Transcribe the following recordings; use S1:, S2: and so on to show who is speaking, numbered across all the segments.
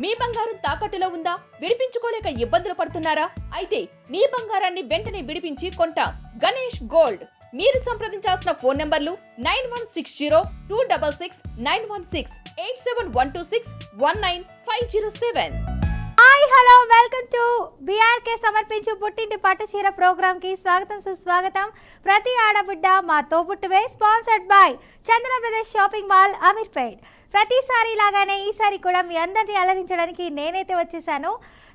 S1: మీ బంగారం తాకట్టులో ఉందా? విడిపించుకోలేక ఇబ్బందులు పడుతున్నారా? అయితే మీ బంగారాన్ని వెంటనే విడిపించి కొంటాం. గణేష్ గోల్డ్. మీరు సంప్రదించాల్సిన ఫోన్ నంబర్లు 9160-266-916, 8712619507.
S2: Hi hello welcome to BRK సమర్పించు పుట్టింటి పట్టు చీర ప్రోగ్రామ్ కి స్వాగతం సుస్వాగతం. ప్రతి ఆడబిడ్డ మా తోబుట్టువే. Sponsored by Chandrapradesh shopping mall Ameerpet. ప్రతిసారి లాగానే ఈసారి కూడా మీ అందరినీ అలరించడానికి నేనైతే వచ్చేసాను.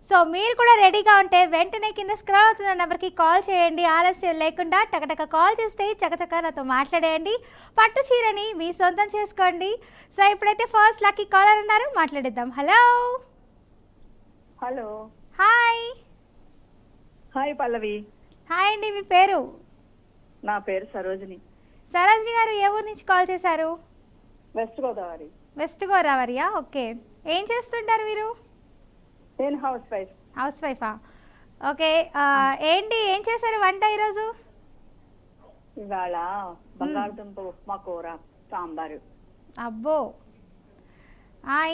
S2: సో మీరు కూడా రెడీగా ఉంటే వెంటనే కింద స్క్రోల్ అవుతున్న నెంబర్కి కాల్ చేయండి. ఆలస్యం లేకుండా టకటక కాల్ చేస్తే చకచక నాతో మాట్లాడేయండి. పట్టు చీరని మీ సొంతం చేసుకోండి. సో ఇప్పుడైతే ఫస్ట్ లక్కీ కాలర్ ఉన్నారు, మాట్లాడేద్దాం. Hello
S3: hello.
S2: Hi.
S3: Hi Pallavi.
S2: Hi అండి, మీ పేరు?
S3: నా పేరు సరోజిని.
S2: సరోజిని గారు ఏ ఊరు నుంచి కాల్ చేశారు?
S3: వెస్ట్ గోదావరి.
S2: వెస్ట్ గోదావరియా? ఓకే. ఏం చేస్తుంటారు మీరు?
S3: నేను హౌస్ వైఫ్.
S2: హౌస్ వైఫా? ఓకే. ఏంటి ఏం చేశారు వంట ఈరోజు?
S3: ఇవాళ బంగాళదుంప ఉప్మా కూర, సాంబారు.
S2: అబ్బో,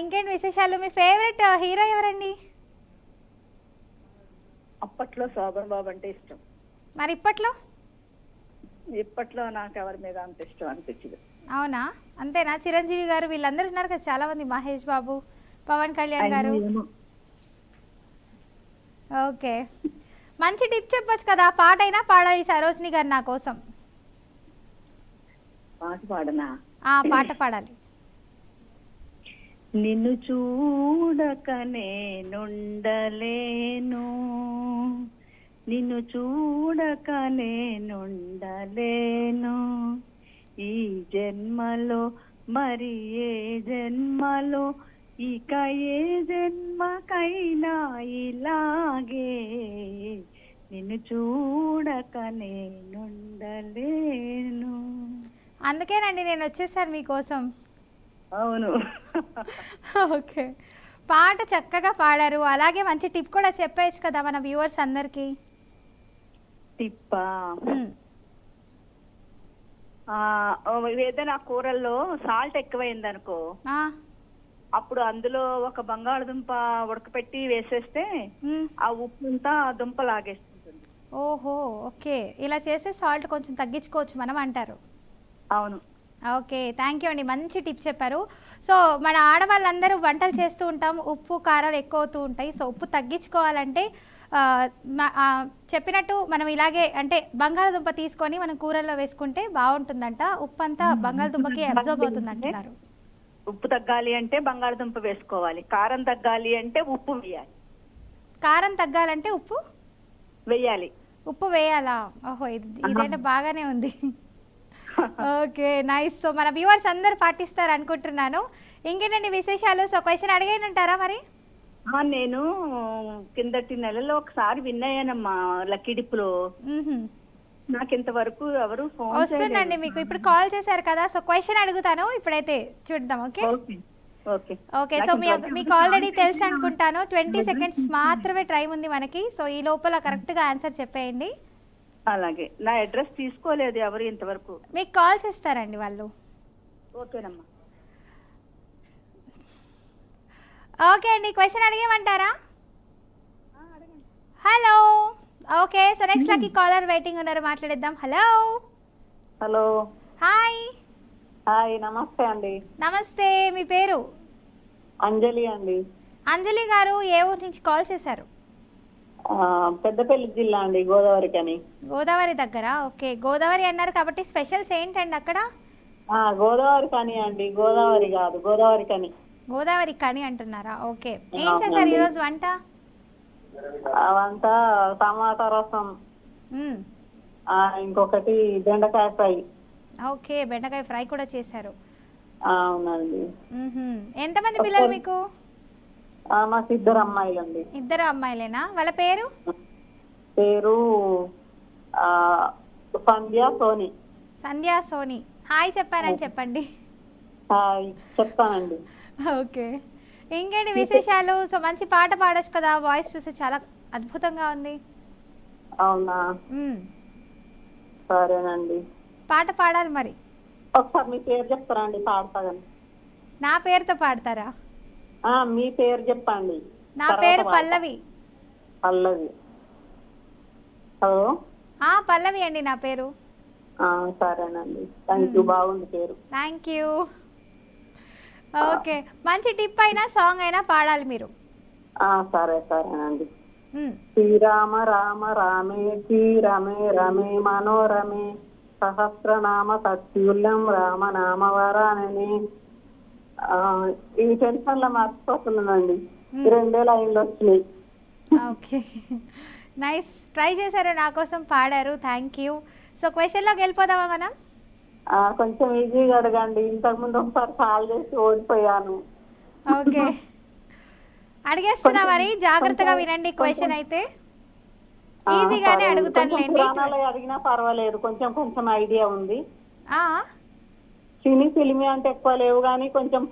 S2: ఇంకేంటి విశేషాలు? మీ ఫేవరెట్ హీరో ఎవరండి?
S3: అప్పట్లో శోభన్ బాబు అంటే ఇష్టం.
S2: మరి ఇప్పట్లో?
S3: ఇప్పట్లో నాకు ఎవరి మీద అంత ఇష్టం అనిపించదు.
S2: అవునా? అంతేనా? చిరంజీవి గారు వీళ్ళందరూ ఉన్నారు కదా చాలా మంది, మహేష్ బాబు, పవన్ కళ్యాణ్ గారు. ఓకే, మంచి టిప్ చెప్పొచ్చు కదా, పాట అయినా పాడాలి సరోజిని గారు నా కోసం.
S3: పాట పాడనా?
S2: పాట పాడాలి.
S3: నిన్ను చూడక నేనుండలేను, నిన్ను చూడక నేనుండలేను, ఈ జన్మలో మరి ఏ జన్మలో, ఇక ఏ జన్మకైనా ఇలాగే, నిన్ను చూడక నేనుండలేను.
S2: అందుకేనండి నేను వచ్చేసాను మీకోసం.
S3: అవును.
S2: ఓకే, పాట చక్కగా పాడారు. అలాగే మంచి టిప్ కూడా చెప్పేయచ్చు కదా మన వ్యూవర్స్ అందరికి.
S3: టిప్పా? ఏదైనా కూరల్లో సాల్ట్ ఎక్కువైంది అనుకో, అప్పుడు అందులో ఒక బంగాళదుంప ఉడకపెట్టి వేసేస్తే ఆ ఉప్పు అంతా దుంప లాగేస్తుంది.
S2: ఓహో, ఓకే. ఇలా చేస్తే సాల్ట్ కొంచెం తగ్గించుకోవచ్చు మనం అంటారు.
S3: అవును.
S2: ఓకే, థ్యాంక్ యూ అండి, మంచి టిప్ చెప్పారు. సో మన ఆడవాళ్ళందరూ వంటలు చేస్తూ ఉంటాం, ఉప్పు కారాలు ఎక్కువ అవుతూ ఉంటాయి. సో ఉప్పు తగ్గించుకోవాలంటే చెప్పినట్టు మనం ఇలాగే అంటే బంగాళదుంప తీసుకొని మనం కూరల్లో వేసుకుంటే బాగుంటుందంట. ఉప్పు అంతా బంగాళదుంపకి అబ్జర్వ్ అవుతుంది అంటున్నారు.
S3: ఉప్పు తగ్గాలి అంటే బంగాళదుంప వేసుకోవాలి, కారం తగ్గాలి అంటే ఉప్పు వేయాలి.
S2: కారం తగ్గాలంటే ఉప్పు
S3: వేయాలి.
S2: ఉప్పు వేయాలా? ఓహో, ఇదైతే బాగానే ఉంది. Okay, nice. సో మన వ్యూవర్స్ అందరు పాటిస్తారు అనుకుంటున్నాను. ఇంకేంటండి విశేషాలు? సో క్వశ్చన్ అడిగేనంటారా మరి?
S3: నేను కిందటి నెలలో ఒకసారి విన్ అయ్యానమ్మా లక్కీ డిప్లో. నాకు ఇంతవరకు ఎవరు ఫోన్
S2: వస్తుందండి మీకు. ఇప్పుడు కాల్ చేశారు కదా, సో క్వశ్చన్ అడుగుతాను ఇప్పుడైతే చూద్దాం. Okay okay. సో మీకు ఆల్రెడీ తెలుసు అనుకుంటాను. 20 సెకండ్స్ మాత్రమే టైం ఉంది మనకి. సో ఈ లోపల కరెక్ట్గా ఆన్సర్ చెప్పేయండి.
S3: అలాగే. నా అడ్రస్ తీసుకోలేదు ఎవరు ఇంతవరకు.
S2: మీకు కాల్ చేస్తారండి వాళ్ళు.
S3: ఓకేనమ్మా.
S2: ఓకే అండి, క్వశ్చన్ అడిగేమంటారా? Hello. Okay, so next lucky caller waiting ఉన్నారు, మాట్లాడేద్దాం. హలో.
S3: హలో.
S2: హాయ్.
S3: హాయ్, నమస్తే అండి.
S2: నమస్తే, మీ పేరు?
S3: అంజలి అండి.
S2: అంజలి గారు ఏ ఊరు నుంచి కాల్ చేశారు?
S3: పెద్దపల్లి జిల్లా అండి, గోదావరి కని.
S2: గోదావరి దగ్గర. ఓకే, గోదావరి అన్నారు కాబట్టి స్పెషల్స్ ఏంటండి అక్కడ?
S3: గోదావరి కని అండి, గోదావరి కాదు, గోదావరి కని.
S2: గోదావరి కని అంటున్నారా? ఓకే. ఏం చేశారు ఈరోజు వంట?
S3: వంట టమాటా రసం, ఇంకొకటి బెండకాయ ఫ్రై.
S2: ఓకే, బెండకాయ ఫ్రై కూడా చేశారు.
S3: అవునండి.
S2: ఎంతమంది పిల్లలు మీకు?
S3: మాకు 2 అమ్మాయిలండి.
S2: 2 అమ్మాయిలేనా? వాళ్ళ పేరు?
S3: పేరు సంధ్య, సోని.
S2: సంధ్య, సోని. హాయ్ చెప్పానని చెప్పండి.
S3: హాయ్ చెప్తానండి.
S2: ఓకే, ఇంకేంటి విశేషాలు? సో మంచి పాట పాడొచ్చు కదా, వాయిస్ చూసి చాలా అద్భుతంగా ఉంది.
S3: అవునా? సరేనండి,
S2: పాట పాడాలి మరి.
S3: ఒకసారి మీ పేరు చెప్తారా అండి? పాడతాను.
S2: నా పేరుతో పాడతారా?
S4: మీ పేరు చెప్పండి.
S2: నా పేరు పల్లవి.
S4: పల్లవి. హలో.
S2: పల్లవి అండి నా పేరు.
S4: సరేనండి, థ్యాంక్ యూ. బాగుంది పేరు.
S2: Thank you. ఓకే, మంచి టిప్ అయినా సాంగ్ అయినా పాడాలి మీరు.
S4: సరేనండి. శ్రీరామ రామ రామే శ్రీరమే రమే మనోరమే సహస్రనామ తత్తుల్యం రామనామ వరానని. ఈ టెన్షన్ లో మర్చిపోతున్నానండి. 2 లైన్లు వచ్చినాయి.
S2: Okay, nice. ట్రై చేశారు, నా కోసం పాడారు. Thank you. సో క్వశ్చన్లోకి వెళ్ళిపోదామా మనం?
S4: కొంచెం ఈజీగా అడగండి. ఇంతకుముందు ఒకసారి కాల్ చేసి ఓడిపోయాను.
S2: ఓకే, అడిగేస్తున్నా, మరి జాగ్రత్తగా వినండి. క్వశ్చన్ అయితే ఈజీగానే అడుగుతానులేండి.
S4: అడిగినా పర్వాలేదు, కొంచెం ఐడియా ఉంది.
S2: ఆ
S4: సినీ ఫిల్మి అంటే ఎక్కువ లేవు కానీ కొంచెం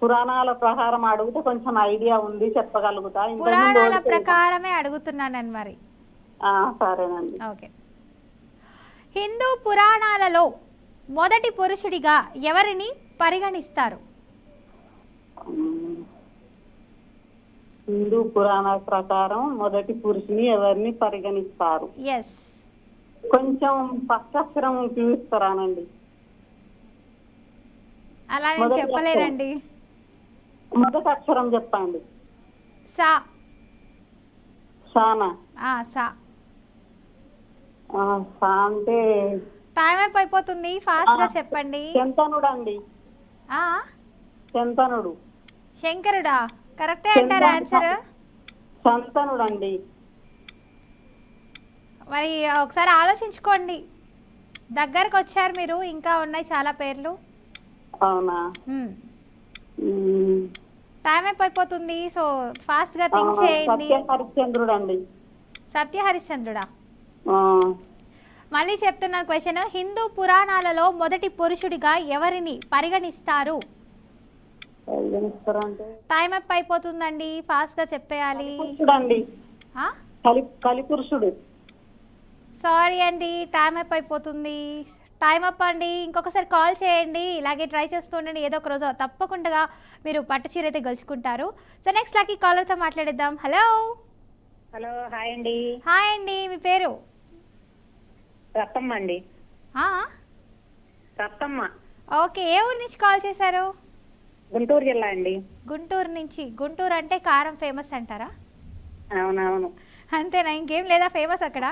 S4: పురాణాల ప్రకారం అడిగితే కొంచెం ఐడియా ఉంది, చెప్పగలుగుతా.
S2: పురాణాల ప్రకారమే అడుగుతున్నాను మరి.
S4: సరేనండి.
S2: ఓకే. హిందూ పురాణాలలో మొదటి పురుషుడిగా ఎవరిని పరిగణిస్తారు?
S4: హిందూ పురాణాల ప్రకారం మొదటి పురుషుని ఎవరిని పరిగణిస్తారు?
S2: ఎస్.
S4: కొంచెం ఫస్ట్ అక్షరం చూపిస్తారానండి?
S2: అలా నేను చెప్పలేనండి.
S4: మొదటి అక్షరం చెప్పండి.
S2: సా.
S4: సానా?
S2: సా.
S4: సా అంటే
S2: టైం అయిపోతుంది, ఫాస్ట్ గా చెప్పండి.
S4: శంతనుడు అండి. శంతనుడు.
S2: శంకరుడా? కరెక్టే అంటారా ఆన్సర్?
S4: శంతనుడు అండి.
S2: మరి ఒకసారి ఆలోచించుకోండి, దగ్గరకు వచ్చారు మీరు. ఇంకా ఉన్నాయి చాలా పేర్లు.
S4: అవునా?
S2: టైం అయిపోతుంది, సో ఫాస్ట్ గా థింక్ చేయండి.
S4: హరిశ్చంద్రుడు అండి.
S2: సత్య హరిశ్చంద్రుడా? మళ్ళీ చెప్తున్నాను క్వశ్చన్. హిందూ పురాణాలలో మొదటి పురుషుడిగా ఎవరిని పరిగణిస్తారు? టైం అప్ అయిపోతుందండి, ఫాస్ట్ గా చెప్పేయాలి.
S4: కలిపురుషుడు.
S2: సారీ అండి, టైం అప్ అయిపోతుంది. టైం అప్ అండి. ఇంకొకసారి కాల్ చేయండి, ఇలాగే ట్రై చేస్తూ ఉండండి. ఏదో ఒక రోజు తప్పకుండా మీరు పట్టు చీర అయితే గెలుచుకుంటారు. సో నెక్స్ట్ లక్కీ కాలర్తో మాట్లాడేద్దాం. హలో.
S5: హలో, హాయ్ అండి.
S2: హాయ్ అండి, మీ పేరు?
S5: రత్తమ్మ అండి. రత్తమ్మ.
S2: ఓకే, ఏ ఊరు నుంచి కాల్ చేశారు?
S5: గుంటూరు జిల్లా అండి.
S2: గుంటూరు నుంచి. గుంటూరు అంటే కారం ఫేమస్ అంటారా?
S5: అవునవును.
S2: అంతేనా, ఇంకేం లేదా ఫేమస్ అక్కడ?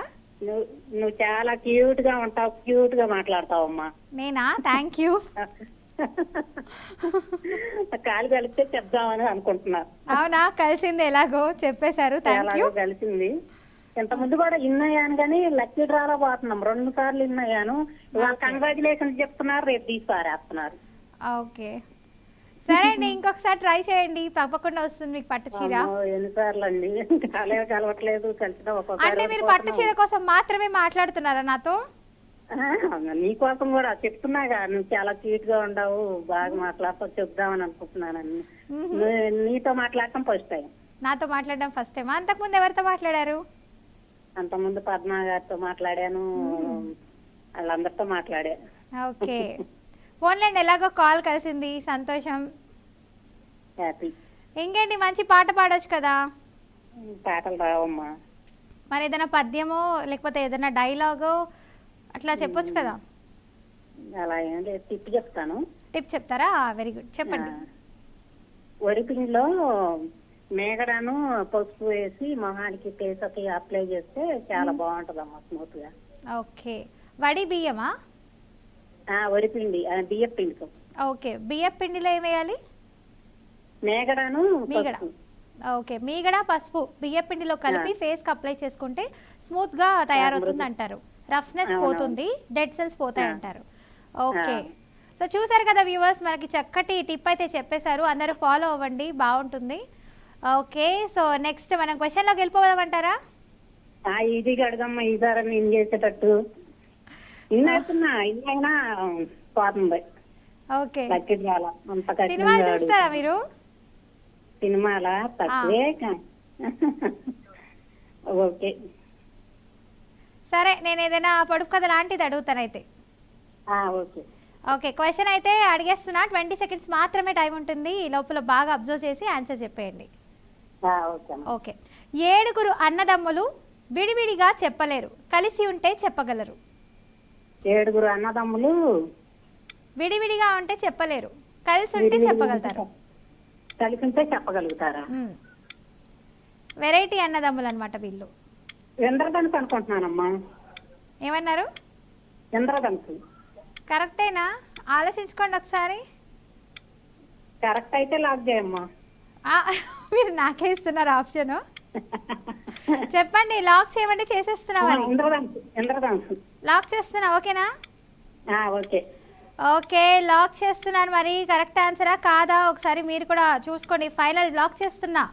S5: నువ్వు చాలా క్యూట్ గా ఉంటావు, క్యూట్ గా మాట్లాడతావమ్మా.
S2: నేనా? Thank you.
S5: కాలు కలిస్తే చెప్దామని అనుకుంటున్నా.
S2: అవునా? కలిసింది, ఎలాగో చెప్పేశారు. Thank you.
S5: కలిసింది. ఇంత ముందు కూడా ఇన్నయ్యాను కానీ లక్కీ డ్రాలో పోతున్నాం. 2 సార్లు ఇన్నయ్యాను. ఇవాళ కంగ్రాచులేషన్స్ చెప్తున్నారు, రేపు తీసుకురేస్తున్నారు.
S2: ఓకే, సరే అండి, ఇంకొకసారి ట్రై చేయండి, తప్పకుండా వస్తుంది మీకు పట్టు చీర.
S5: ఎన్నిసార్లు అండి, కలవట్లేదు.
S2: అంటే మీరు పట్టు చీర కోసం మాత్రమే మాట్లాడుతున్నారా నాతో?
S5: నీకోసం కూడా చెప్తున్నాగా, నువ్వు చాలా క్యూట్ గా ఉండవు, బాగా మాట్లాడతావు, చెప్దామని అనుకుంటున్నాను. నీతో మాట్లాడటం ఫస్ట్ టైం.
S2: నాతో మాట్లాడడం ఫస్ట్ టైం. అంతకుముందు ఎవరితో మాట్లాడారు?
S5: అంతకుముందు పద్మ గారితో మాట్లాడాను, వాళ్ళందరితో మాట్లాడా.
S2: ఓకే, ఫోన్లేండి, ఎలాగో కాల్ కలిసింది, సంతోషం.
S5: హ్యాపీ.
S2: ఇంకేంటి, మంచి పాట పాడొచ్చు కదా?
S5: పాటలు రావమ్మా.
S2: మరి ఏదైనా పద్యమో లేకపోతే ఏదైనా డైలాగో అట్లా చెప్పొచ్చు కదా?
S5: అలా ఏం లేదు, టిప్ చెప్తాను.
S2: టిప్ చెప్తారా? వెరీ గుడ్, చెప్పండి.
S5: వరిపిండిలో మేగడాను పసుపు వేసి మొహానికి ఫేస్కి అప్లై చేస్తే చాలా బాగుంటుంది అమ్మా, స్మూత్ గా.
S2: ఓకే, వడి బియ్యమా?
S5: వరిపిండి, బియ్యం పిండితో.
S2: ఓకే, బియ్యం పిండిలో ఏం వేయాలి?
S5: మేగడాను,
S2: మీగడ. ఓకే, మీగడ పసుపు బియ్యం పిండిలో కలిపి ఫేస్ కి అప్లై చేసుకుంటే స్మూత్ గా తయారవుతుంది అంటారు. రఫ్నెస్ పోతుంది, డెడ్ సెల్స్ పోతాయి అంటారు. ఓకే, సో చూసారు కదా వ్యూవర్స్, మనకి చక్కటి టిప్ అయితే చెప్పేశారు. అందరూ ఫాలో అవ్వండి, బాగుంటుంది. ఓకే, సో నెక్స్ట్ మనం క్వశ్చన్లోకి వెళ్ళిపోదామంటారా?
S5: ఈజీగా అడగమ్మా, ఈసారి నేను చేసేటట్టు. ఇన్నైనా పోతుంది.
S2: ఓకే,
S5: అంత
S2: సినిమాలు చూస్తారా మీరు?
S5: సినిమాలా? తక్కువే. ఓకే,
S2: సరే, నేను ఏదైనా పొడుపు కథ లాంటిది అడుగుతాను అయితే.
S5: ఓకే.
S2: ఓకే, క్వశ్చన్ అయితే అడిగేస్తున్నా. 20 సెకండ్స్ మాత్రమే టైం ఉంటుంది. ఈ లోపల బాగా అబ్జర్వ్ చేసి ఆన్సర్ చెప్పేయండి.
S5: ఓకే అమ్మ.
S2: ఓకే. 7 అన్నదమ్ములు విడివిడిగా చెప్పలేరు, కలిసి ఉంటే చెప్పగలరు.
S5: 7 అన్నదమ్ములు
S2: విడివిడిగా ఉంటే చెప్పలేరు, కలిసి ఉంటే చెప్పగలుగుతారు.
S5: కలిసి ఉంటే చెప్పగలుగుతారా?
S2: వెరైటీ అన్నదమ్ములు అనమాట వీళ్ళు.
S5: ఇంద్రధనుసు అనుకుంటున్నానమ్మా.
S2: ఏమన్నారు?
S5: ఇంద్రధనుసు
S2: కరెక్టేనా? ఆలోచించుకోండి ఒకసారి.
S5: కరెక్ట్ అయితే లాక్ చేయమ్మా.
S2: మీరు నాకే ఇస్తున్నారు ఆప్షన్. చెప్పండి, లాక్ చేయమంటే చేసేస్తున్నా. మరి
S5: ఇంద్రధనుసు
S2: లాక్ చేస్తున్నా, ఓకేనా?
S5: ఓకే.
S2: ఓకే, లాక్ చేస్తున్నాను. మరి కరెక్ట్ ఆన్సరా కాదా ఒకసారి మీరు కూడా చూసుకోండి. ఫైనల్ లాక్ చేస్తున్నా.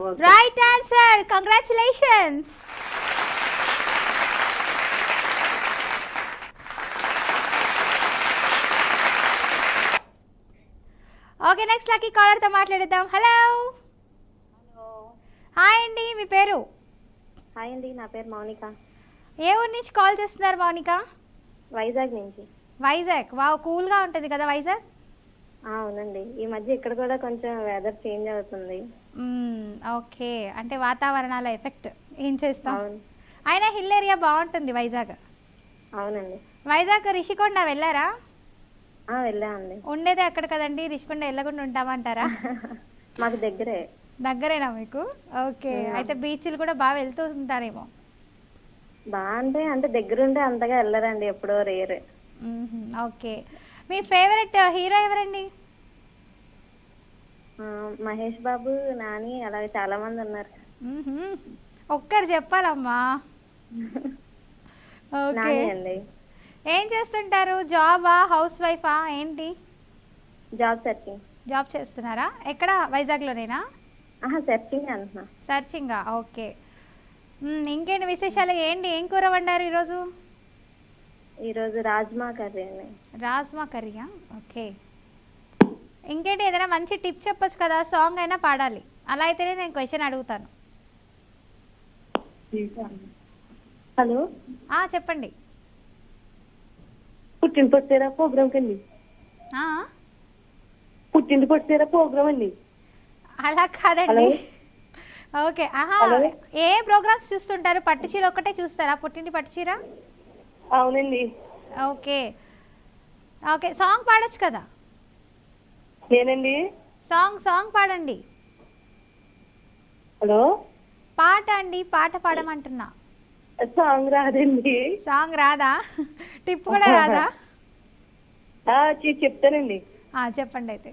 S5: Okay.
S2: Right answer, congratulations. Okay, next lucky కాలర్తో మాట్లాడేద్దాం. హలో. హాయ్ అండి, మీ పేరు?
S6: హాయ్ అండి, నా పేరు మౌనిక.
S2: ఏ ఊరు నుంచి కాల్ చేస్తున్నారు మౌనిక?
S6: వైజాగ్ నుంచి.
S2: వైజాగ్, వావ్, కూల్గా ఉంటుంది కదా వైజాగ్?
S6: అవునండి, ఈ మధ్య ఇక్కడ కూడా కొంచెం వెదర్ చేంజ్ అవుతుంది.
S2: ఓకే, అంటే వాతావరణాల ఎఫెక్ట్ ఏం చేస్తాం.
S6: అవును.
S2: అయినా హిల్ ఏరియా బాగుంటుంది వైజాగ్.
S6: అవునండి.
S2: వైజాగ్ రిషికొండ వెళ్ళారా?
S6: వెళ్ళామండి.
S2: ఉండేదే అక్కడ కదండి, రిషికొండ వెళ్ళకుండా ఉంటామంటారా?
S6: మాకు దగ్గరే.
S2: దగ్గరేనా మీకు? ఓకే, అయితే బీచ్లు కూడా బాగా వెళ్తూ ఉంటారేమో.
S6: అంటే దగ్గరుండే అంతగా వెళ్ళరండి, ఎప్పుడో రేర్.
S2: ఓకే, మీ ఫేవరెట్ హీరో ఎవరండి?
S6: మహేష్ బాబు, నాని, అలాగే చాలా మంది ఉన్నారు.
S2: ఒక్కరు చెప్పాలమ్మా. ఓకే,
S6: నాని అండి.
S2: ఏం చేస్తుంటారు? జాబా, హౌస్ వైఫా, ఏంటి?
S6: Job searching.
S2: జాబ్ చేస్తున్నారా? ఎక్కడ, వైజాగ్లోనేనా?
S6: సెర్చింగ్ అంటున్నా.
S2: సర్చింగా, ఓకే. ఇంకేంటి విశేషాలు? ఏంటి, ఏం కూర వండారు ఈరోజు?
S6: ఈరోజు రాజ్మా కర్రీ అండి.
S2: రాజ్మా కర్రీయా? ఓకే. ఇంకేంటి, ఏదైనా మంచి టిప్ చెప్పొచ్చు కదా, సాంగ్ అయినా పాడాలి. అలా అయితేనే నేను క్వశ్చన్ అడుగుతాను.
S6: హలో,
S2: చెప్పండి.
S6: పుట్టింటి పట్టేరా ప్రోగ్రామ్ కండి. పుట్టింటి పట్టేరా ప్రోగ్రామ్ అండి.
S2: అలా కాదండి. ఓకే, ఏ ప్రోగ్రామ్స్ చూస్తుంటారు? పట్టు చీర ఒక్కటే చూస్తారా? పుట్టింటి పట్టు చీర?
S6: అవునండి.
S2: ఓకే. ఓకే, సాంగ్ పాడొచ్చు కదా?
S6: నేనండి.
S2: సాంగ్ పాడండి.
S6: హలో,
S2: పాట అండి, పాట పాడమంటున్నా.
S6: సాంగ్ రాదండి.
S2: సాంగ్ రాదా? టిప్ కూడా రాదా?
S6: చెప్తానండి.
S2: చెప్పండి అయితే.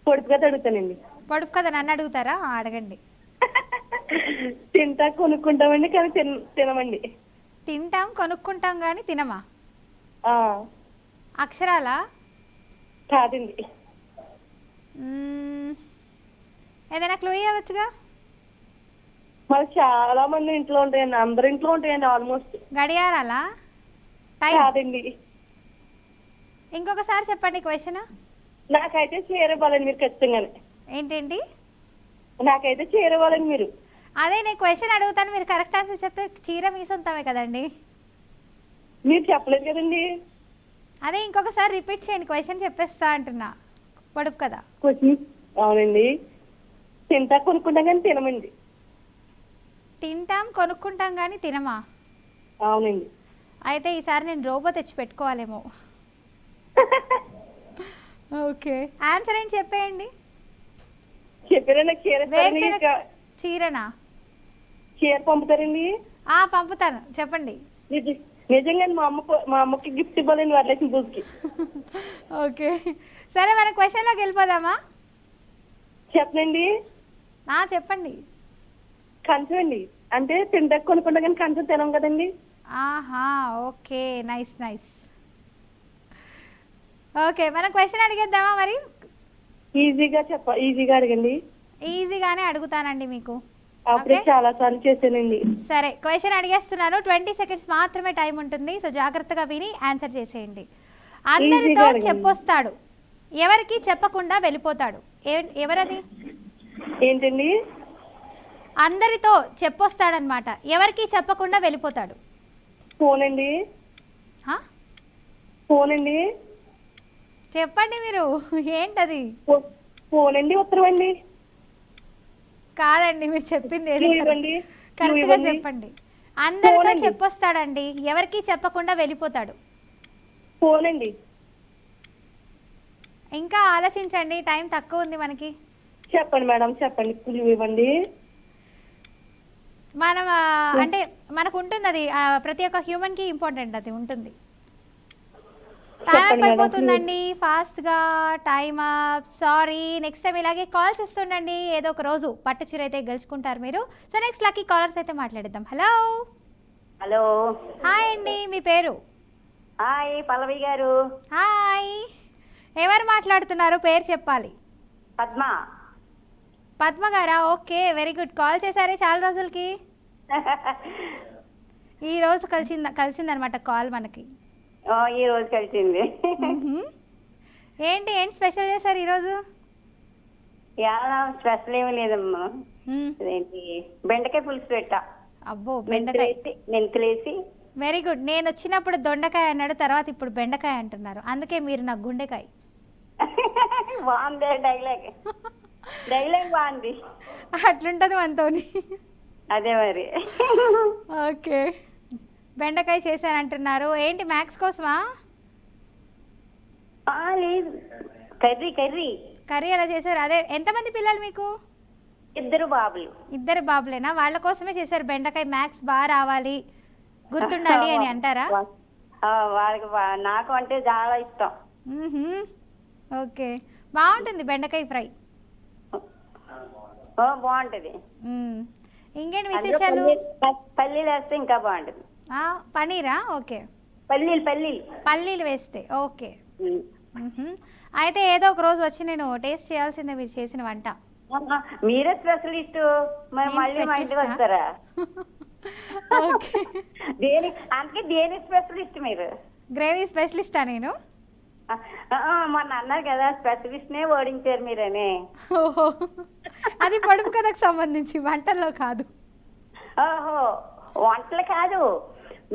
S6: పొడుపు కథ అడుగుతానండి.
S2: పొడుపు కదా, నన్ను అడుగుతారా? అడగండి.
S6: తింటా కొనుక్కుంటామండి, కానీ తినమండి.
S2: తింటాం కొనుక్కుంటాం కానీ తినమా? అక్షరాలా?
S6: కాదండి.
S2: ఏదైనా క్లూ ఇవ్వచ్చుగా?
S6: మరి చాలా మంది ఇంట్లో ఉంటాయండి, అందరి ఇంట్లో ఉంటాయండి ఆల్మోస్ట్.
S2: గడియారాలా?
S6: కాదండి.
S2: ఇంకొకసారి చెప్పండి క్వశ్చన్.
S6: నాకైతే చీర ఇవ్వాలండి మీరు ఖచ్చితంగానే.
S2: ఏంటేంటి?
S6: నాకైతే చీర ఇవ్వాలండి మీరు.
S2: అదే నేను క్వశ్చన్ అడుగుతాను, మీరు కరెక్ట్ ఆన్సర్ చెప్తే చీర మీ సొంతమే కదండి.
S6: మీరు చెప్పలేదు కదండి.
S2: అదే ఇంకొకసారి రిపీట్ చేయండి, క్వశ్చన్ చెప్పేస్తా అంటున్నా. పొడుపు కదా.
S6: అవునండి. తింటా కొనుక్కుంటాం కానీ తినమండి.
S2: తింటాం కొనుక్కుంటాం కానీ తినమా?
S6: అవునండి.
S2: అయితే ఈసారి నేను రోబో తెచ్చి పెట్టుకోవాలేమో. ఓకే, ఆన్సర్ ఏంటి చెప్పేయండి.
S6: చెప్పారా?
S2: చీరనా?
S6: చీర పంపుతారండి.
S2: పంపుతాను, చెప్పండి.
S6: నిజంగా మా అమ్మకి గిఫ్ట్ ఇవ్వాలండి వరలక్ష్మి పూజకి.
S2: ఓకే, సరే మన క్వశ్చన్లోకి వెళ్ళిపోదామా?
S6: చెప్పండి.
S2: చెప్పండి.
S6: కంచం అండి. అంటే తింటా కొనుక్కుంటాం కానీ కంచం తినం కదండి.
S2: Okay, nice. ఓకే, మన క్వశ్చన్ అడిగేద్దామా మరి?
S6: ఈజీగా అడగండి.
S2: ఈజీగానే అడుగుతానండి మీకు.
S6: అప్పుడే చాలా సార్లు చేశానండి.
S2: సరే, క్వశ్చన్ అడిగేస్తున్నాను. 20 సెకండ్స్ మాత్రమే టైం ఉంటుంది, సో జాగ్రత్తగా విని ఆన్సర్ చేసేయండి. అందరితో చెప్పొస్తాడు, ఎవరికి చెప్పకుండా వెళ్ళిపోతాడు. ఎవరది?
S6: ఏంటండి?
S2: అందరితో చెప్పొస్తాడనమాట, ఎవరికి చెప్పకుండా వెళ్ళిపోతాడు.
S6: ఫోన్ అండి.
S2: చెప్పండి మీరు ఏంటది?
S6: ఫోన్ అండి, ఉత్తరం అండి.
S2: కాదండి, మీరు చెప్పింది ఏది
S6: క్లూ ఇవ్వండి. క్లూ
S2: కరెక్ట్గా
S6: ఇవ్వండి.
S2: చెప్పండి. అందరితో
S6: ఫోన్ అండి.
S2: చెప్పొస్తాడండి, ఎవరికి చెప్పకుండా వెళ్ళిపోతాడు.
S6: ఫోన్ అండి.
S2: ఇంకా ఆలోచించండి, టైం తక్కువ ఉంది మనకి.
S6: చెప్పండి మేడం, చెప్పండి. క్లూ ఇవ్వండి.
S2: మనం అంటే మనకు ఉంటుంది అది, ప్రతి ఒక్క హ్యూమన్కి ఇంపార్టెంట్ అది ఉంటుంది. టైం
S6: చెప్పండి మేడం,
S2: అయిపోతుందండి ఫాస్ట్గా. Time up. Sorry. Next time ఇలాగే కాల్స్ ఇస్తుండండి. ఏదో ఒక రోజు పట్టు చీర అయితే గెలుచుకుంటారు మీరు. సో నెక్స్ట్ లక్కీ కాలర్స్ అయితే మాట్లాడిద్దాం. హలో.
S5: హలో,
S2: హాయ్ అండి, మీ పేరు?
S5: హాయ్ పల్లవి గారు.
S2: హాయ్. ఎవరు మాట్లాడుతున్నారు? పేరు చెప్పాలి.
S5: పద్మ.
S2: పద్మ గారా? Okay, very good. కాల్ చేశారే చాలా రోజులకి. ఈ రోజు కలిసిందనమాట కాల్ మనకి.
S5: ఈ రోజు కలిసింది.
S2: ఏంటి స్పెషల్ చేశారు ఈరోజు?
S5: స్పెషల్ ఏమీ లేదమ్మా. ఏంటి, బెండకాయ పులుసు పెట్టా.
S2: అబ్బో, బెండకాయ.
S5: మెంతులేసి.
S2: Very good. నేను వచ్చినప్పుడు దొండకాయ అన్నాడు, తర్వాత ఇప్పుడు బెండకాయ అంటున్నారు. అందుకే మీరు నాకు గుండెకాయ.
S5: బాగుంది డైలాగ్. డైలాగ్ బాగుంది.
S2: అట్లుంటది మనతోని.
S5: అదే మరి.
S2: ఓకే, బెండకాయ చేశానంటున్నారు. ఏంటి మ్యాథ్స్ కోసమా?
S5: లేదు, కర్రీ.
S2: కర్రీ ఎలా చేశారు? అదే, ఎంతమంది పిల్లలు మీకు?
S5: 2 బాబులు.
S2: 2 బాబులేనా? వాళ్ళ కోసమే చేశారు బెండకాయ. మ్యాథ్స్ బాగా రావాలి, గుర్తుండాలి అని అంటారా?
S5: వాళ్ళకి నాకు అంటే చాలా ఇష్టం.
S2: ఓకే, బాగుంటుంది బెండకాయ ఫ్రై.
S5: బాగుంటది.
S2: ఇంకేంటి విశేషాలు?
S5: పల్లీలు వేస్తే ఇంకా బాగుంటది.
S2: పనీరా? ఓకే,
S5: పల్లీలు
S2: వేస్తే. ఓకే. అయితే ఏదో ఒక రోజు వచ్చి నేను టేస్ట్ చేయాల్సిందే మీరు చేసిన వంట.
S5: మీరే స్పెషలిస్ట్, మరి మళ్ళీ మా ఇంటికి వస్తారా?
S2: ఓకే.
S5: అందుకే దేని స్పెషలిస్ట్ మీరు?
S2: గ్రేవీ స్పెషలిస్టా నేను?
S5: మొన్న అన్నారు కదా, స్పెషలిస్ట్ నే ఓడించారు మీరని.
S2: ఓహో, అది పొడుపు కథకు సంబంధించి, వంటల్లో కాదు.
S5: ఓహో, వంటలు కాదు.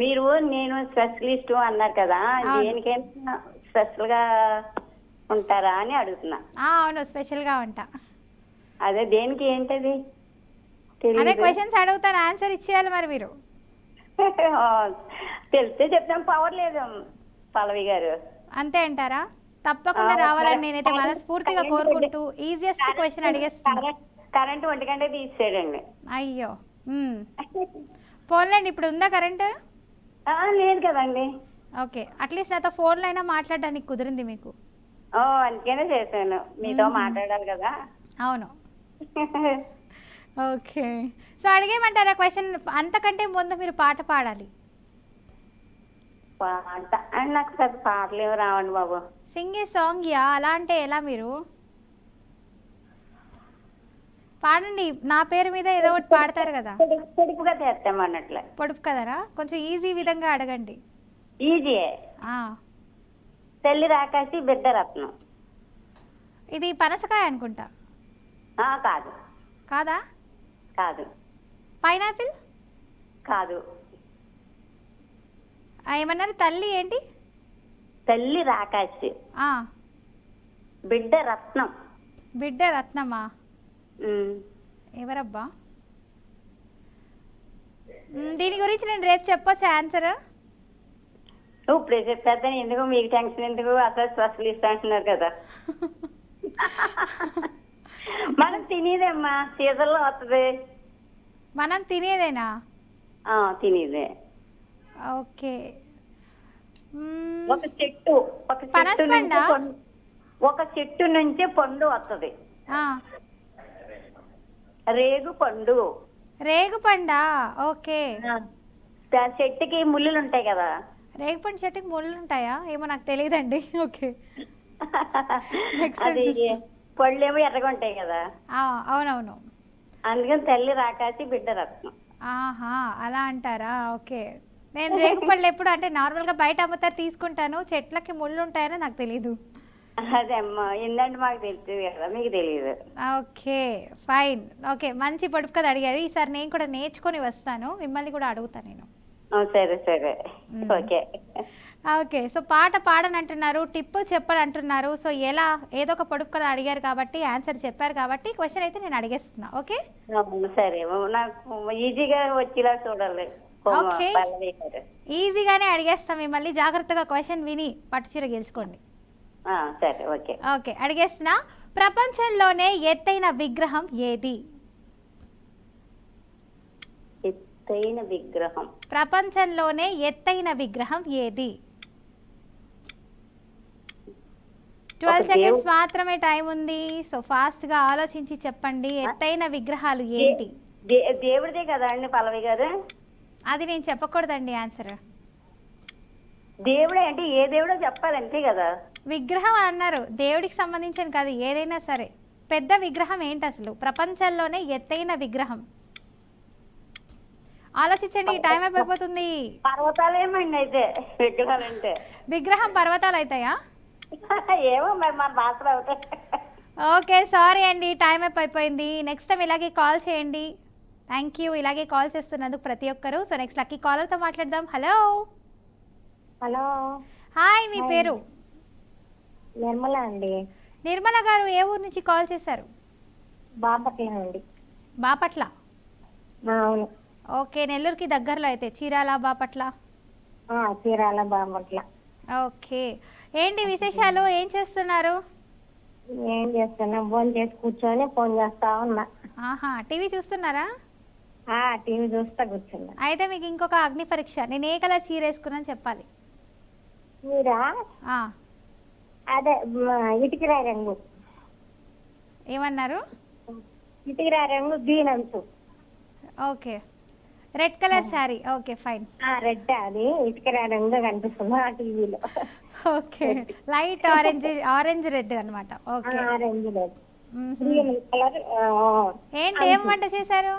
S5: మీరు నేను స్పెషలిస్ట్ అన్నారు కదా, దేనికైనా స్పెషల్ గా ఉంటారా అని అడుగుతున్నా.
S2: అవును, స్పెషల్ గా ఉంటా.
S5: అదే, దేనికి ఏంటది?
S2: అదే క్వశ్చన్స్ అడుగుతాను, ఆన్సర్ ఇచ్చేయాలి మరి మీరు.
S5: తెలిస్తే చెప్తాం, పవర్ లేదు పల్లవి గారు.
S2: అంతే అంటారా? తప్పకుండా రావాలని నేనైతే మనస్ఫూర్తిగా కోరుకుంటూ ఈజియెస్ట్ క్వశ్చన్ అడిగేస్తాను.
S5: కరెంట్ 1 గంట తీసేయండి.
S2: అయ్యో, ఫోన్లేండి. ఇప్పుడు ఉందా కరెంట్?
S5: లేదు కదండి.
S2: ఓకే, అట్లీస్ట్ నాతో ఫోన్లో అయినా మాట్లాడడానికి కుదిరింది మీకు.
S5: అందుకనే చేశాను, మీతో మాట్లాడాలి కదా.
S2: అవును. ఓకే, సో అడిగేయమంటారా క్వశ్చన్? అంతకంటే ముందు మీరు పాట పాడాలి.
S5: పాట అని నాకు పెద్ద పాటలు ఏమి రావండి బాబు.
S2: సింగ్ ఏ సాంగ్ యా. అలా అంటే ఎలా? మీరు పాడండి, నా పేరు మీద ఏదో ఒకటి పాడతారు కదా.
S5: పొడుపుగా చేస్తాం అన్నట్లే.
S2: పొడుపు కదరా? కొంచెం ఈజీ విధంగా అడగండి.
S5: ఈజీయే. తల్లి రాకాసి బిడ్డ రత్నం.
S2: ఇది పనసకాయ అనుకుంటా.
S5: కాదు.
S2: కాదా?
S5: కాదు.
S2: పైనాపిల్?
S5: కాదు.
S2: ఏమన్నారు? తల్లి ఏంటి?
S5: తల్లి రాకాసి, బిడ్డ రత్నం.
S2: బిడ్డ రత్నమా? ఎవరబ్బా? దీని గురించి నేను రేపు చెప్పొచ్చా ఆన్సర్?
S5: ఇప్పుడే చెప్పేద్దాను, ఎందుకు మీకు టెన్షన్ ఎందుకు? అసలు స్పెషలిస్ట్ అంటున్నారు కదా. మనం తినేదేమ్మా, సీజన్లో వస్తుంది.
S2: మనం తినేదేనా?
S5: తినేదే.
S2: ఓకే.
S5: ఒక చెట్టు నుంచి పండు వస్తుంది. రేగు పండు.
S2: రేగు పండా? ఓకే.
S5: చెట్టుకి ముళ్ళులు ఉంటాయి కదా.
S2: రేగు పండు చెట్టుకి ముళ్ళు ఉంటాయా? ఏమో నాకు తెలియదండి. ఓకే.
S5: అది పళ్ళు ఏమో ఎర్రగా ఉంటాయి కదా.
S2: అవునవును.
S5: అందుకని తల్లి రాకాసి బిడ్డ రత్నం.
S2: అలా అంటారా? ఓకే. నేను రేగుపళ్ళు ఎప్పుడు అంటే నార్మల్గా బయట అమ్ముతారు, తీసుకుంటాను. చెట్లకి ముళ్ళు ఉంటాయని నాకు తెలీదు.
S5: అదే అమ్మా, ఏంటంటే మాకు తెలుస్తుంది కదా, మీకు తెలియదు.
S2: Okay, fine. ఓకే, మంచి పొడుపు కదా అడిగారు. ఈసారి నేను కూడా నేర్చుకొని వస్తాను, మిమ్మల్ని కూడా అడుగుతాను నేను.
S5: సరే సరే, ఓకే.
S2: ఓకే, సో పాట పాడనంటున్నారు, టిప్ చెప్పనంటున్నారు. సో ఎలా ఏదో ఒక పొడుపు కదా అడిగారు కాబట్టి ఆన్సర్ చెప్పారు కాబట్టి క్వశ్చన్ అయితే నేను అడిగేస్తున్నా. ఓకే
S5: సరే, నాకు ఈజీగా వచ్చేలా చూడాలి.
S2: ఓకే, ఈజీగానే అడిగేస్తాం మిమ్మల్ని. జాగ్రత్తగా క్వశ్చన్ విని పట్టుచీర గెలుచుకోండి.
S5: సరే, ఓకే.
S2: ఓకే, అడిగేస్తున్నా. ప్రపంచంలోనే ఎత్తైన విగ్రహం ఏది?
S5: ఎత్తైన విగ్రహం.
S2: ప్రపంచంలోనే ఎత్తైన విగ్రహం ఏది? 12 సెకండ్స్ మాత్రమే టైం ఉంది. సో ఫాస్ట్ గా ఆలోచించి చెప్పండి. ఎత్తైన విగ్రహాలు ఏంటి?
S5: దేవుడిదే కదా అండి పల్లవి గారు?
S2: అది నేను చెప్పకూడదండి ఆన్సర్.
S5: దేవుడే అంటే ఏ దేవుడో చెప్పాలి అంతే కదా.
S2: విగ్రహం అన్నారు, దేవుడికి సంబంధించిన కాదు, ఏదైనా సరే. పెద్ద విగ్రహం ఏంటి అసలు? ప్రపంచంలోనే ఎత్తైన విగ్రహం. ఆలోచించండి, టైం అయిపోతుంది.
S5: పర్వతాలు ఏమండి అయితే విగ్రహాలంటే?
S2: విగ్రహం పర్వతాలు అవుతాయా?
S5: ఏమో మరి మన భాషలో అవుతాయి.
S2: ఓకే, సారీ అండి, టైం అయిపోయింది. నెక్స్ట్ టైం ఇలాగే కాల్ చేయండి. థ్యాంక్ యూ, ఇలాగే కాల్ చేస్తున్నందుకు ప్రతి ఒక్కరు. సో నెక్స్ట్ లక్కీ కాలర్తో మాట్లాడదాం. హలో.
S4: హలో,
S2: హాయ్, మీ పేరు?
S4: నిర్మల అండి.
S2: నిర్మల గారు ఏ ఊరు నుంచి కాల్ చేశారు?
S4: బాపట్ల అండి.
S2: బాపట్ల.
S4: అవును.
S2: ఓకే, నెల్లూరుకి దగ్గరలో అయితే చీరాల బాపట్ల.
S4: చీరాల బాపట్ల.
S2: ఓకే, ఏంటి విశేషాలు? ఏం చేస్తున్నారు?
S4: ఏం చేస్తున్నా, ఫోన్ చేసి కూర్చొని ఫోన్ చేస్తా ఉన్నా.
S2: ఆహా, టీవీ చూస్తున్నారా?
S4: టీవీ చూస్తా కూర్చున్నా.
S2: అయితే మీకు ఇంకొక అగ్ని పరీక్ష. నేను ఏ కలర్ చీర వేసుకున్నాను చెప్పాలి.
S4: మీరా? అదే ఇటుకిరా రంగు.
S2: ఏమన్నారు?
S4: ఇటుకిరా రంగు గ్రీన్ అంచు.
S2: Okay, red colour sari. Okay, fine.
S4: Red, అది ఇటుకిరా రంగు కనిపిస్తుంది ఆ టీవీలో.
S2: ఓకే, లైట్ ఆరెంజ్ రెడ్ అన్నమాట. Okay,
S4: orange red green colour.
S2: ఏంటి, ఏం వంట చేశారు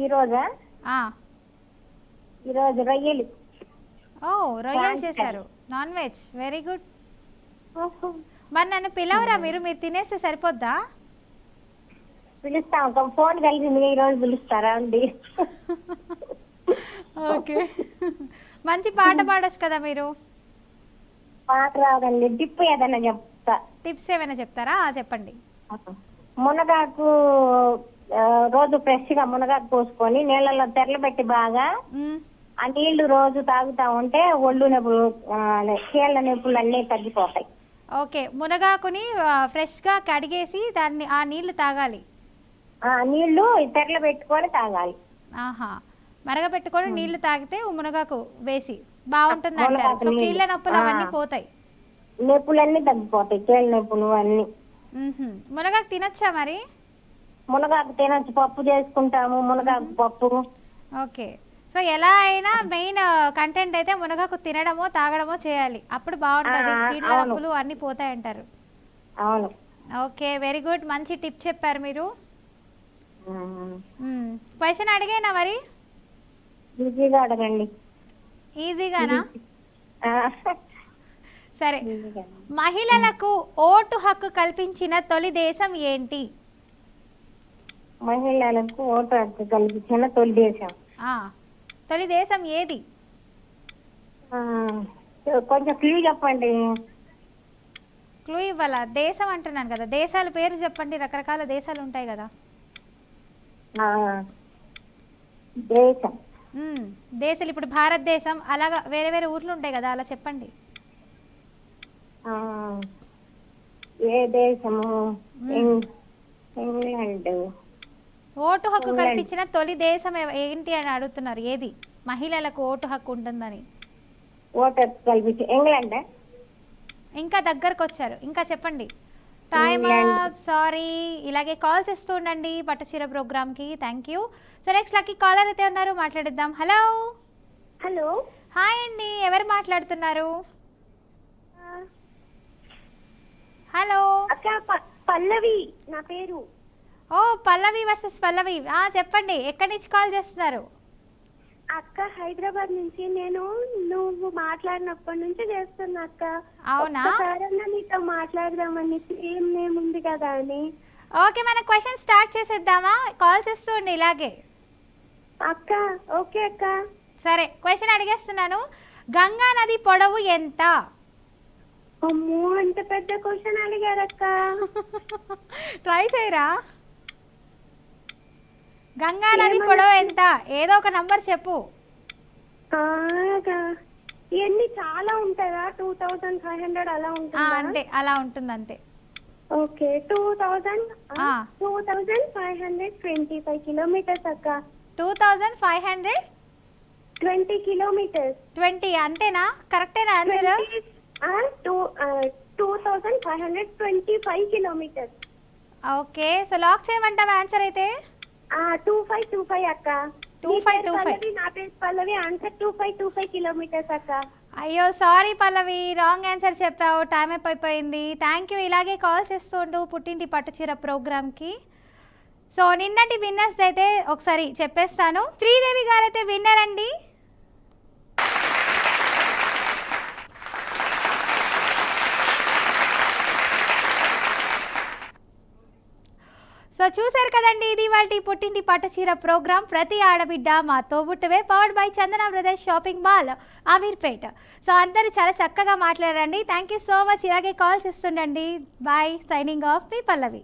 S4: ఈ రోజా? ఈరోజు రొయ్యలు.
S2: ఓ, రొయ్యలు చేశారు. Non veg, very good. మరి నన్ను పిలవరా మీరు? మీరు తినేస్తే సరిపోద్దా?
S4: పిలుస్తాం, ఒక ఫోన్ కలిసింది, ఈ రోజు పిలుస్తారా అండి?
S2: ఓకే, మంచి పాట పాడొచ్చు కదా మీరు.
S4: పాట రాదండి, టిప్ ఏదైనా చెప్తా.
S2: టిప్స్ ఏమైనా చెప్తారా? చెప్పండి.
S4: మునగాకు రోజు ఫ్రెష్ గా మునగాకు పోసుకొని నీళ్ళలో తెరలబెట్టి బాగా ఆ నీళ్లు రోజు తాగుతా ఉంటే ఒళ్ళు నొప్పులు, కీళ్ళ నొప్పులు అన్నీ తగ్గిపోతాయి.
S2: ఓకే, మునగాకుని ఫ్రెష్ గా కడిగేసి దాన్ని ఆ నీళ్లు తాగాలి.
S4: నీళ్లు తెరలు పెట్టుకొని తాగాలి.
S2: ఆహా, మరగపెట్టుకొని నీళ్లు తాగితే మునగాకు వేసి బాగుంటుంది అంటారు. సో కీళ్ళ నొప్పులు అవన్నీ పోతాయి,
S4: నొప్పులన్నీ తగ్గిపోతాయి, కీళ్ళ నొప్పులు అన్ని.
S2: మునగాకు తినొచ్చా మరి?
S4: మునగాకు తినొచ్చు, పప్పు చేసుకుంటాము మునగాకు పప్పు.
S2: ఓకే, సో ఎలా అయినా మెయిన్ కంటెంట్ అయితే మునగాకు తినడమో తాగడమో చేయాలి, అప్పుడు బాగుంటుంది, కీళ్ళ నొప్పులు అన్ని పోతాయి అంటారు.
S4: అవును.
S2: ఓకే, వెరీ గుడ్, మంచి టిప్ చెప్పారు మీరు. క్వశ్చన్ అడిగేనా మరి?
S4: ఈజీగా అడగండి.
S2: ఈజీగానా? సరే, మహిళలకు ఓటు హక్కు కల్పించిన తొలి దేశం ఏంటి?
S4: మహిళలకు ఓటు హక్కు కల్పించిన తొలి దేశం.
S2: తొలి దేశం ఏది?
S4: కొంచెం క్లూ చెప్పండి.
S2: క్లూ ఇవ్వాలా? దేశం అంటున్నాను కదా, దేశాల పేరు చెప్పండి, రకరకాల దేశాలు ఉంటాయి కదా.
S4: దేశం.
S2: దేశాలు ఇప్పుడు భారతదేశం, అలాగా వేరే వేరే ఊర్లు ఉంటాయి కదా, అలా చెప్పండి.
S4: ఏ దేశము? ఇంగ్లాండ్.
S2: ఓటు హక్కు కల్పించిన తొలి దేశం ఏంటి అని అడుగుతున్నారు. ఏది మహిళలకు ఓటు హక్కు ఉంటుందని?
S4: ఓటు హక్కు కల్పించి ఇంగ్లాండ్.
S2: ఇంకా దగ్గరకు వచ్చారు, ఇంకా చెప్పండి. Time up, sorry. ఇలాగే కాల్స్ ఇస్తూ ఉండండి పట్టుచీర ప్రోగ్రామ్కి. Thank you. So next lucky caller అయితే ఉన్నారు, మాట్లాడిద్దాం. హలో.
S4: హలో,
S2: హాయ్ అండి, ఎవరు మాట్లాడుతున్నారు? హలో
S4: అక్క, పల్లవి నా పేరు.
S2: ఓ, పల్లవి వర్సెస్ పల్లవి. చెప్పండి, ఎక్కడి నుంచి కాల్ చేస్తున్నారు?
S4: అక్క, హైదరాబాద్ నుంచి. నేను నువ్వు మాట్లాడినప్పటి నుంచి చేస్తున్నా అక్క.
S2: అవునా?
S4: నీతో మాట్లాడదామని, సేమ్ నేమ్ ఉంది కదా అని.
S2: ఓకే, మన క్వశ్చన్ స్టార్ట్ చేసేద్దామా? కాల్ చేస్తూ ఉండి ఇలాగే.
S4: అక్క, ఓకే అక్క.
S2: సరే, క్వశ్చన్ అడిగేస్తున్నాను. గంగా నది పొడవు ఎంత?
S4: అమ్మో అంత పెద్ద క్వశ్చన్ అడిగారక్క.
S2: ట్రై చేయరా. గంగా నది పొడవు ఎంత? ఏదో ఒక నంబర్ చెప్పు.
S4: ఎన్ని చాలా ఉంటుందా? 2500 అలా ఉంటుందా?
S2: అంతే, అలా ఉంటుంది అంతే.
S4: ఓకే 2525 కిలోమీటర్స్ అక్క.
S2: 2520
S4: కిలోమీటర్స్.
S2: అంతేనా? కరెక్టేనా answer?
S4: 2525 kilometres.
S2: Okay, so lock చేయమంటావా ఆన్సర్ అయితే?
S4: 2525 అక్క.
S2: 2525.
S4: నా పేరు పల్లవి. ఆన్సర్ 2525 కిలోమీటర్స్ అక్క.
S2: అయ్యో సారీ పల్లవి, రాంగ్ ఆన్సర్ చెప్పావు. టైం అయిపోయింది. Thank you. ఇలాగే కాల్ చేస్తూ ఉండు పుట్టింటి పట్టుచీర ప్రోగ్రామ్కి. సో నిన్నటి విన్నర్స్ అయితే ఒకసారి చెప్పేస్తాను. శ్రీదేవి గారు అయితే విన్నర్ అండి. సో చూసారు కదండి, ఇది వాళ్ళ పుట్టింటి పట్టుచీర ప్రోగ్రామ్. ప్రతి ఆడబిడ్డ మా తోబుట్టువే, powered by Chandana Brothers shopping mall, Ameerpet. So అందరూ చాలా చక్కగా మాట్లాడారండి. Thank you so much. ఇలాగే కాల్ చేస్తుండండి. బాయ్. సైనింగ్ ఆఫ్ మీ పల్లవి.